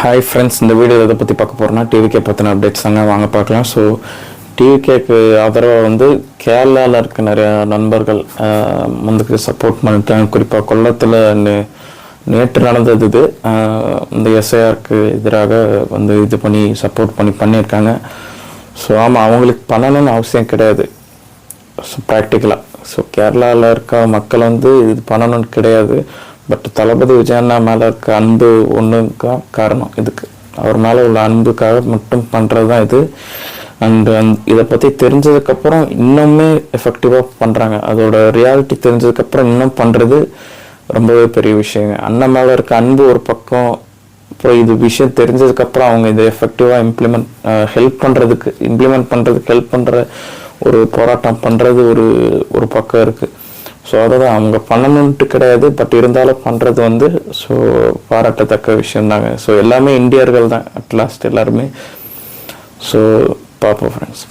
Hi friends, இந்த video எதை பற்றி பார்க்க போகிறோன்னா டிவிகே பற்றின அப்டேட்ஸ் தாங்க, வாங்க பார்க்கலாம். ஸோ டிவிகேக்கு ஆதரவாக வந்து கேரளாவில் இருக்க நிறையா நண்பர்கள் முந்துக்கு சப்போர்ட் பண்ணிட்டாங்க. குறிப்பாக கொல்லத்தில் நேற்று நடந்தது இது. இந்த எஸ்ஐஆருக்கு எதிராக வந்து இது பண்ணி சப்போர்ட் பண்ணியிருக்காங்க. ஸோ ஆமாம், அவங்களுக்கு பண்ணணும்னு அவசியம் கிடையாது. ஸோ ப்ராக்டிக்கலாக ஸோ கேரளாவில் இருக்க மக்கள் வந்து இது பண்ணணும்னு கிடையாது. பட் தளபதி விஜய் அண்ணா மேலே இருக்க அன்பு ஒன்றுக்கா காரணம். இதுக்கு அவர் மேலே உள்ள அன்புக்காக மட்டும் பண்ணுறது தான் இது. அண்டு இதை பற்றி தெரிஞ்சதுக்கப்புறம் இன்னுமே எஃபெக்டிவாக பண்ணுறாங்க. அதோட ரியாலிட்டி தெரிஞ்சதுக்கப்புறம் இன்னும் பண்ணுறது ரொம்பவே பெரிய விஷயங்க. அண்ணன் மேலே இருக்க அன்பு ஒரு பக்கம், அப்புறம் இது விஷயம் தெரிஞ்சதுக்கப்புறம் அவங்க இதை எஃபெக்டிவாக இம்ப்ளிமெண்ட் பண்ணுறதுக்கு ஹெல்ப் பண்ணுற ஒரு போராட்டம் பண்ணுறது ஒரு பக்கம் இருக்குது. ஸோ அதான் அவங்க பண்ணணுன்ட்டு கிடையாது, பட் இருந்தாலும் பண்ணுறது வந்து ஸோ பாராட்டத்தக்க விஷயந்தாங்க. ஸோ எல்லாமே இந்தியர்கள் தான் அட்லாஸ்ட் எல்லாருமே. ஸோ பார்ப்போம் ஃப்ரெண்ட்ஸ்.